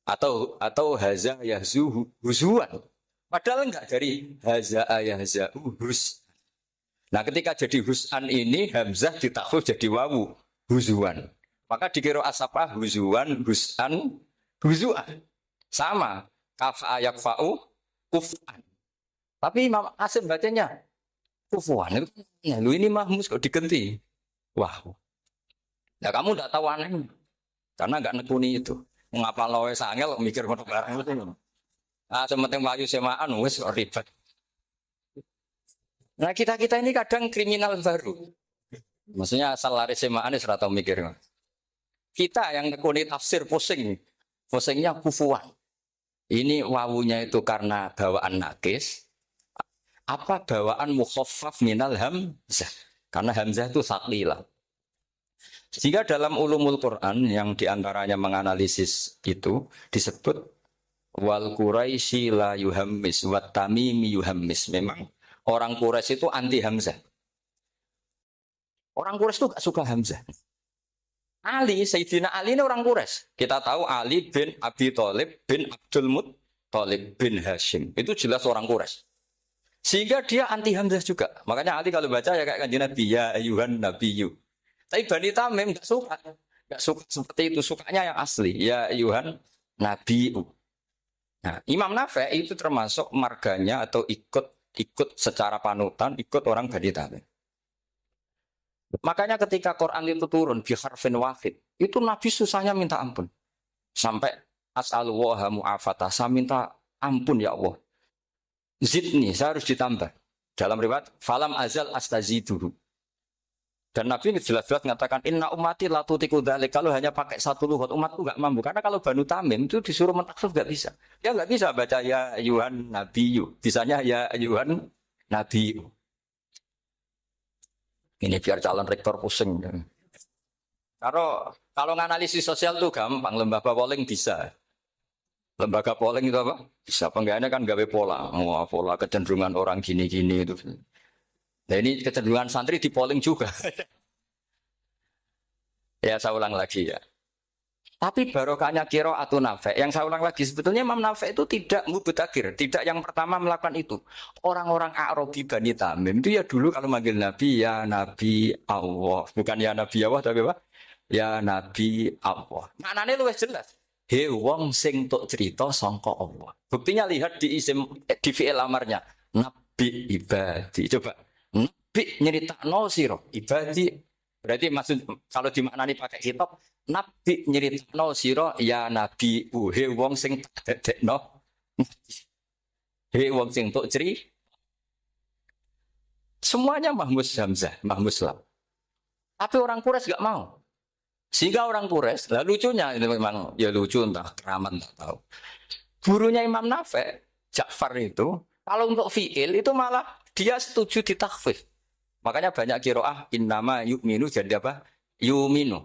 atau haza yahzu huzuan. Padahal enggak dari haza yahza hus. Nah, ketika jadi husan ini hamzah ditakhfif jadi wawu huzuan. Maka dikira asapa huzuan husan huzuan. Sama kafa yakfa'u kufan. Tapi Imam Asim bacanya kufuan. Lu ini mahmus kok digenti. Wah. Ya kamu enggak tahu aneh. Karena enggak nekuni itu. Mengapa loe sangel mikir ngono barang itu. Ah sementing wayu semaan wis kok ribet. Nah kita ini kadang kriminal baru. Maksudnya asal lari semaan wis ora tau mikir. Kita yang nekuni tafsir pusing. Pusingnya kufuan. Ini wawunya itu karena bawaan nakis. Apa bawaan mukhaffaf minal hamzah? Karena hamzah itu saqilah. Jika dalam ulumul Quran yang diantaranya menganalisis itu disebut wal Quraisy la yuhammis wat tamimi yuhammis. Memang orang Quraisy itu anti hamzah. Orang Quraisy itu gak suka hamzah. Ali, Sayyidina Ali ini orang Quraisy. Kita tahu Ali bin Abi Thalib bin Abdul Muttalib bin Hashim. Itu jelas orang Quraisy. Sehingga dia anti hamzah juga. Makanya Ali kalau baca ya kayak kanjeng Nabi ya ayuhan nabiyyu. Tapi Bani Tamim enggak suka seperti itu, sukanya yang asli. Ya ayuhan nabiyyu. Nah, Imam Nafi' itu termasuk marganya atau ikut secara panutan, ikut orang Bani Tamim. Makanya ketika Quran itu turun bi harfin wahid, itu Nabi susahnya minta ampun. Sampai as'alullaha mu'afatah, saya minta ampun ya Allah. Zidni, saya harus ditambah. Dalam riwayat falam azal astaziduhu. Dan Nabi jelas-jelas mengatakan inna ummati la tutiku dzalik. Kalau hanya pakai satu lughat umatku enggak mampu. Karena kalau Banu Tamim itu disuruh mentakhfif enggak bisa. Dia enggak bisa baca ya ayuhan nabiyyu. Bisanya ya ayuhan nabiyyu. Ini biar calon rektor pusing. Kalau nganalisis sosial tuh gampang, lembaga polling bisa. Lembaga polling itu apa? Bisa penggawaannya kan gawe pola. Pola kecenderungan orang gini-gini itu. Nah ini kecenderungan santri di polling juga. Ya saya ulang lagi ya. Tapi barokahnya qiraatun Nafi'. Yang saya ulang lagi sebetulnya Imam Nafi' itu tidak mubtadhir, tidak yang pertama melakukan itu. Orang-orang Arabi Bani Tamim itu ya dulu kalau manggil Nabi ya Nabi Allah, bukan ya Nabi Allah tapi apa? Ya Nabi Allah. Maknanya luwih jelas. He wong sing tok cerita sangka Allah. Buktinya lihat di isim di fi'il amarnya. Nabi ibadi. Coba. Nabi nyeritakno sira ibadi. Berarti maksud kalau dimaknani pakai kitab Nabi nyeritakno sira ya Nabi he wong sing dadekno. He wong sing tok cerita. Semuanya mahmus hamzah, mahmus lam. Tapi orang Quraisy enggak mau. Sehingga orang Quraisy, lah lucunya ini memang ya lucu entah keramat tak tahu. Gurunya Imam Nafi', Ja'far itu, kalau untuk fi'il itu malah dia setuju ditakhfif. Makanya banyak qiraah innama yu'minu jadi apa? Yu'minu.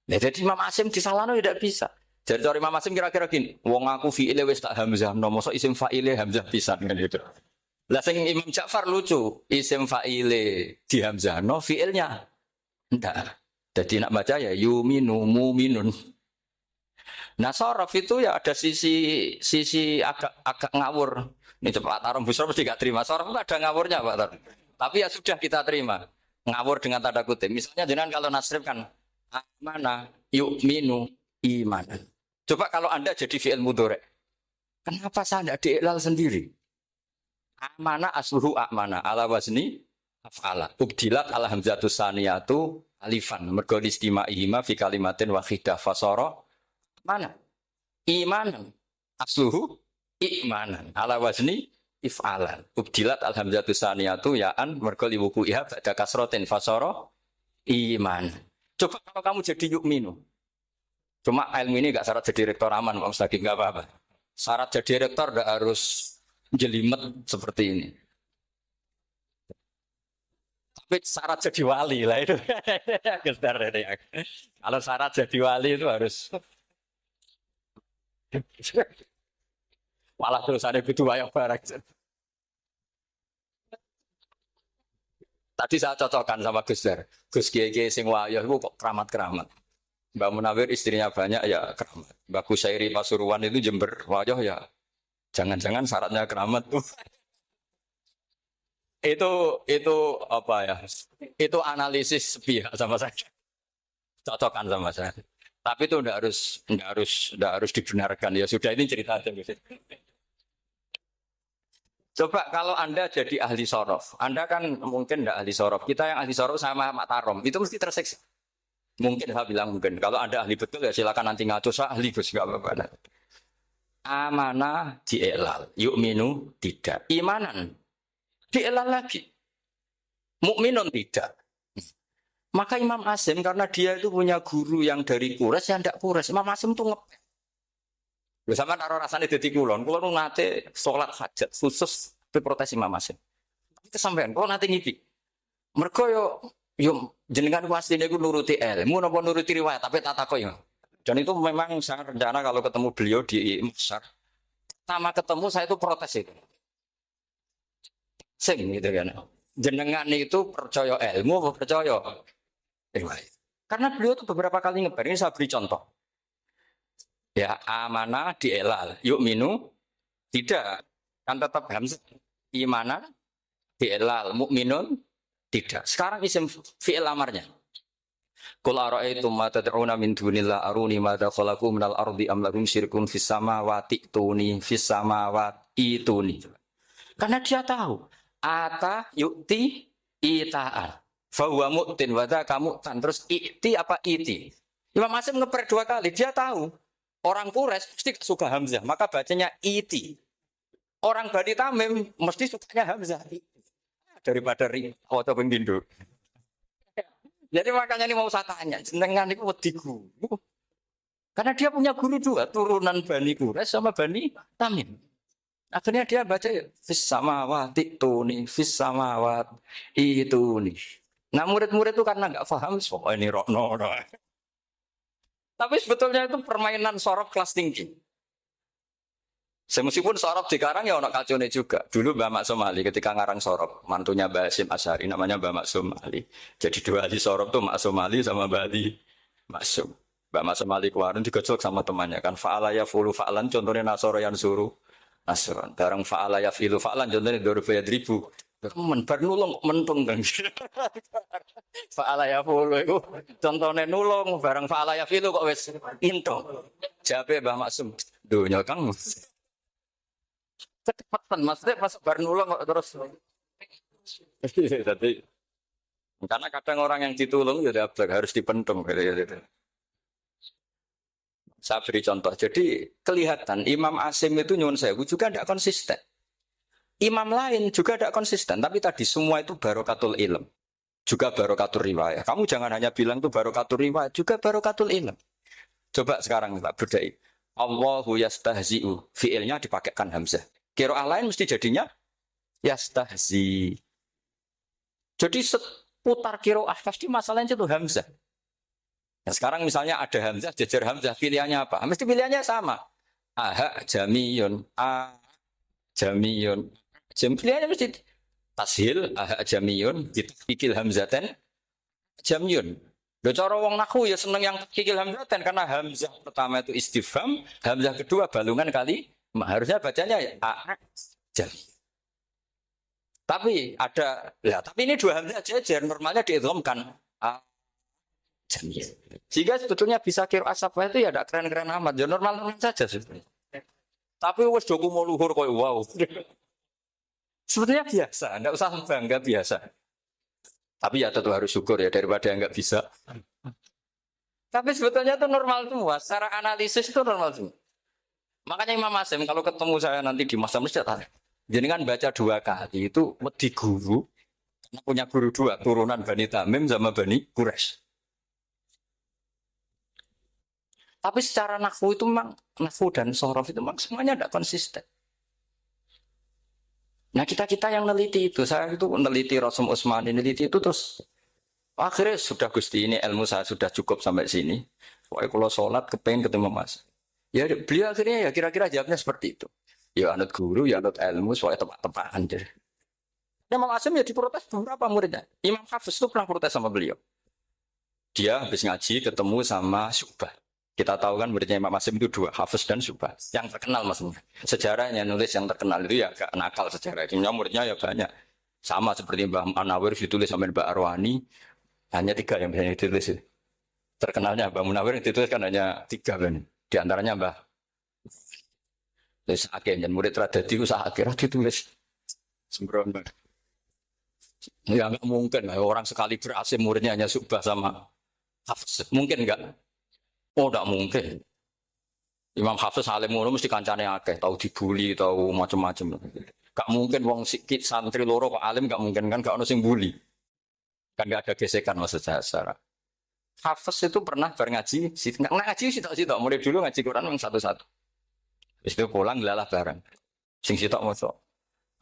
Nah, jadi Imam Asim disalahno tidak bisa. Jadi cara Imam Asim kira-kira gini, wong aku fi'ile wis tak hamzah, mosok isim fa'ile hamzah pisan kan gitu. Lah sing Imam Ja'far lucu, isim fa'ile di hamzahno fi'ilnya enggak. Jadi nak baca ya yuminu muminun. Nah sorof itu ya ada sisi agak ngawur. Ini Pak Tarom Busro mesti gak terima. Sorof itu ada ngawurnya Pak Tarom. Tapi ya sudah kita terima. Ngawur dengan tanda kutip. Misalnya jangan kalau nasrif kan amana yu'minu imanan. Coba kalau Anda jadi fi'il mudhari'. Kenapa saya tidak diiklal sendiri? Amana asluhu amana ala wazni af'ala. Ubdilat ala hamzatus saniyatu alifan. Mergo istima'ihima fi kalimatin wahidah fasara mana? Imanan. Asluhu imanan ala wazni if'alan. Ubdilat al hamzatus saniyatu ya'an mergo liwuku'iha ba'da kasratin fasara iman. Coba kalau kamu jadi yu'minu. Cuma ilmu ini enggak syarat jadi rektor aman Pak Mustaqim, enggak apa-apa. Syarat jadi rektor enggak harus jelimet seperti ini. Tapi syarat jadi wali lah itu. Kalau syarat jadi wali itu harus malah terus ada butuh banyak barang. Tadi saya cocokkan sama Gus Dar. Gus Kiai sing wayah itu kok keramat-keramat. Mbak Munawir istrinya banyak ya keramat. Mbak Kusairi Pasuruan itu Jember wayah ya. Jangan-jangan syaratnya keramat tuh. Itu apa ya? Itu analisis sepihak sama saya. Cocokkan sama saya. Tapi itu enggak harus dibenarkan. Ya sudah ini cerita aja. Coba kalau Anda jadi ahli sorof, Anda kan mungkin enggak ahli sorof. Kita yang ahli sorof sama Mak Tarom, itu mesti terseksa. Mungkin saya bilang mungkin. Kalau Anda ahli betul ya silakan nanti ngaco saya ahli Gus enggak apa-apa. Amanah dielal, yu'minu tidak. Imanan dielal lagi. Mukminun tidak. Maka Imam Asim karena dia itu punya guru yang dari Quraisy yang tidak Quraisy. Imam Asim itu ngepel. Lho sampean karo rasane dadi kulon nate salat hajat khusus protes Imam Asim. Itu sampean kula nate ngipi. Mergo yo jenengan asline iku nuruti ilmu napa nuruti riwayat tapi tak takoki. Dan itu memang saya rencana kalau ketemu beliau di Masar. Pertama ketemu saya itu protes itu. Sing gitu kan. Jenengan itu percaya ilmu apa percaya riwayat? Karena beliau itu beberapa kali ngebar. Ini saya beri contoh. Ya amanah dielal, yu'minu tidak. Kan tetap hamzah. Imanan dielal, mukminun tidak. Sekarang isim fi'il amarnya. Qul ara'aytum ma tad'una min dunillah aruni madza khalaqu minal ardi am lahum syirkun fis samawati tuni fis samawati tuni. Karena dia tahu ata yu'ti ita'an. Fa huwa mu'tin wa dzaka mu'tan. Terus i'ti apa iti? Imam Asim ngeper dua kali. Dia tahu orang Quraisy mesti suka hamzah, maka bacanya iti. Orang Bani Tamim mesti sukanya hamzah. Daripada ri atau pengindu. Jadi makanya ini mau saya tanya, jenengan itu wedigu. Karena dia punya guru juga, turunan Bani Quraisy sama Bani Tamim. Akhirnya dia baca fis samawati tuni, fis samawat itu nih. Nah murid-murid itu karena nggak paham, oh ini rokno. Tapi sebetulnya itu permainan sorop kelas tinggi. Meskipun sorop di Karang ya anak kacone juga. Dulu Mbak Maksum Ali ketika ngarang sorop, mantunya Mbak Hasyim Asy'ari namanya Mbak Maksum Ali. Jadi dua ahli sorop tuh Maksum Ali sama Mbak Ali Maksum. Mbak Maksum Ali kemarin digojlok sama temannya kan. Fa'ala yaf'ulu fa'lan contohnya nasoro yang suruh nasron. Barang fa'ala yaf'ilu fa'lan contohnya dorba yadribu. Bar nulung mentung kan. Fa'ala yaf'ulu itu contohnya nulung barang fa'ala yaf'ilu kok wis into. Jabe Mbak Maksum. Dunya Kang. Cepetan maksudnya pas bar nulung kok terus. Jadi karena kadang orang yang ditulung ya harus dipentung gitu. Saya beri contoh. Jadi kelihatan Imam Asim itu nyuwun sewu juga tidak konsisten. Imam lain juga tidak konsisten. Tapi tadi semua itu barokatul ilm. Juga barokatul riwayat. Kamu jangan hanya bilang itu barokatul riwayat. Juga barokatul ilm. Coba sekarang kita bedai. Allahu yastahzi'u. Fi'ilnya dipakaikan hamzah. Qiraah lain mesti jadinya yastahzi. Jadi seputar qiraah pasti masalahnya itu hamzah. Nah, sekarang misalnya ada hamzah, jajar hamzah, pilihannya apa? Mesti pilihannya sama. Aha jamiyun, a jamiyun. Pilihannya mesti tashil, aha jamiyun, pikil hamzatan jamiyun. Lho cara wong nahwu ya seneng yang kikil hamzatan karena hamzah pertama itu istifham, hamzah kedua balungan kali harusnya bacanya ya jami. Tapi ada ya, tapi ini dua hamzah jajar normalnya diidghamkan jami. Sehingga sebetulnya bisa kira asabah itu ya tidak keren-keren amat, ya normal-normal saja sebenarnya. Tapi wes doku mau luhur koyo wow. Sebetulnya biasa, enggak usah bangga biasa. Tapi ya tentu harus syukur ya daripada yang nggak bisa. Tapi sebetulnya itu normal semua. Secara analisis itu normal semua. Makanya Imam Asy'im kalau ketemu saya nanti di masa masjid, jadi kan baca 2 kali itu di guru. Karena punya guru 2, turunan Bani Tamim sama Bani Quraisy. Tapi secara nahwu itu memang, nahwu dan sorof itu memang semuanya tidak konsisten. Nah kita yang neliti itu, saya itu neliti Rasul Utsman, neliti itu terus akhirnya sudah Gusti ini ilmu saya sudah cukup sampai sini. Pokoknya kalau sholat kepengen ketemu Mas. Ya beliau akhirnya ya kira-kira jawabnya seperti itu. Ya anut guru, ya anut ilmu, soalnya tepat-tepatan deh. Imam Asy'im ya diprotes beberapa muridnya. Imam Hafiz itu pernah protes sama beliau. Dia habis ngaji ketemu sama Syu'bah. Kita tahu kan muridnya Imam Asy'im itu 2, Hafiz dan Syu'bah. Yang terkenal maksudnya. Sejarahnya nulis yang terkenal itu ya agak nakal sejarah. Muridnya ya banyak. Sama seperti Mbah Munawir ditulis sama Mbah Arwani. Hanya 3 yang biasanya ditulis. Terkenalnya Mbah Munawir yang ditulis kan hanya 3 kan. Di antaranya Mbah. Terus akhirnya murid Radadi itu akhirnya ditulis. Sembrono. Ya nggak mungkin. Orang sekali berhasil muridnya hanya Syu'bah sama Hafiz. Mungkin enggak? Oh, tidak mungkin. Imam Hafiz alim ngono mesti kancane akeh, tahu dibully, tahu macam-macam. Gak mungkin wong sikit santri loro kok alim gak mungkin kan gak ono sing bully. Kan gak ada gesekan maksud saya secara. Hafiz itu pernah ngaji, ngaji sitok-sitok, mulai dulu ngaji Quran yang satu-satu. Habis itu pulang lalah bareng. Sing sitok maca.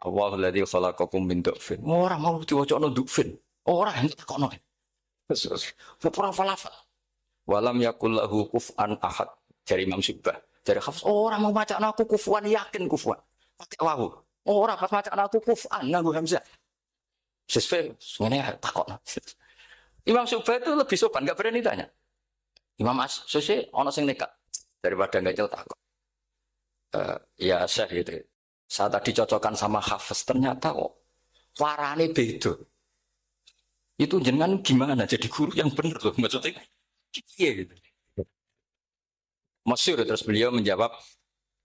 Allahul ladzi khalaqakum min du'fin. Ora mau diwacana du'fin. Ora entuk takono. Terus ora falafal. Walam yakul lahu kuf'an ahad. Dari Imam Syu'bah. Dari Hafiz, orang mau baca aku kufuan, yakin kufuan. Pakai wawu. Orang pas baca aku kuf'an, nganggu hamzah. Sesuai, sebenarnya takut. Imam Syu'bah itu lebih sopan, gak berani tanya. Imam Asy'im, ono sing nekat. Daripada gak jauh takut. Ya Syekh gitu. Saya tadi cocokkan sama Hafiz, ternyata kok warane beda. Itu jenengan gimana jadi guru yang benar loh, maksudnya. Iya gitu. Masyhur terus beliau menjawab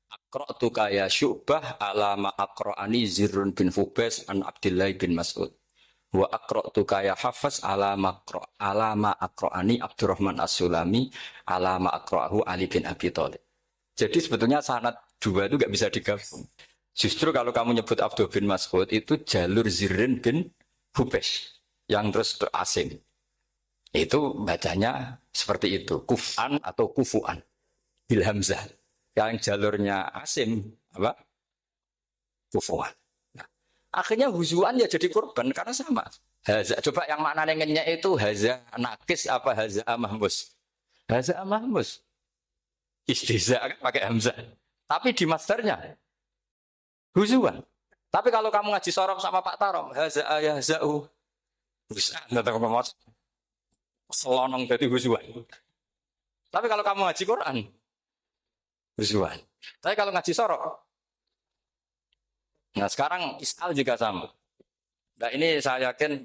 Aqra'tu ya Syu'bah ala ma aqra'ani Zirrun bin Fubais an Abdullah bin Mas'ud. Wa aqra'tu ya Hafiz ala ma aqra'ani Abdurrahman As-Sulami ala ma aqra'ahu Ali bin Abi Thalib. Jadi sebetulnya sanad 2 itu enggak bisa digabung. Justru kalau kamu nyebut Abdullah bin Mas'ud itu jalur Zirrun bin Fubais yang terus asing. Itu bacanya seperti itu, kuf'an atau kufu'an bil hamzah. Yang jalurnya Asim apa? Kufu'an. Nah, akhirnya huzuan ya jadi korban karena sama. Haza, coba yang maknanya ngenyek itu haza nakis apa haza mahmus? Haza mahmus. Istiza kan pakai hamzah. Tapi di masternya huzuan. Tapi kalau kamu ngaji sorof sama Pak Tarom, haza ayahza'u. Bisa enggak ngomong selonong jadi huzuan. Tapi kalau kamu ngaji Quran, huzuan. Tapi kalau ngaji sorok, nah sekarang isal juga sama. Nah ini saya yakin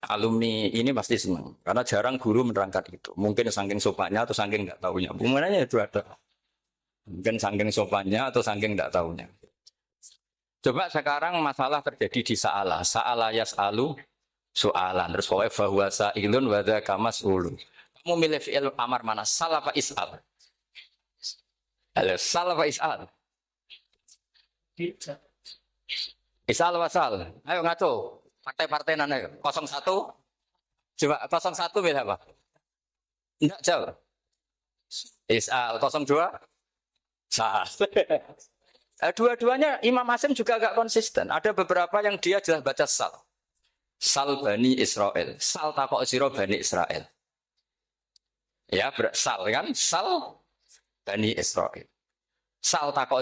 alumni ini pasti senang. Karena jarang guru menerangkan itu. Mungkin saking sopannya atau saking nggak tahunya. Bagaimana itu ada. Mungkin saking sopannya atau saking nggak tahunya. Coba sekarang masalah terjadi di Sa'ala. Sa'ala yas'alu soalan. Terus pokoknya bahwa sa'ilun wada kamas ulu. Kamu milih fi'il amar mana? Sal apa is'al? Sal apa is'al? Is'al apa sal? Ayo ngaco. Partai-partai nana yuk. 01. Coba 01 milih apa? Enggak jauh. Is'al 02. Sal. Dua-duanya Imam Asy'im juga agak konsisten. Ada beberapa yang dia jelas baca sal. Sal Bani Israel. Sal takok sira Bani Israel. Ya, sal kan? Sal Bani Israel. Sal takok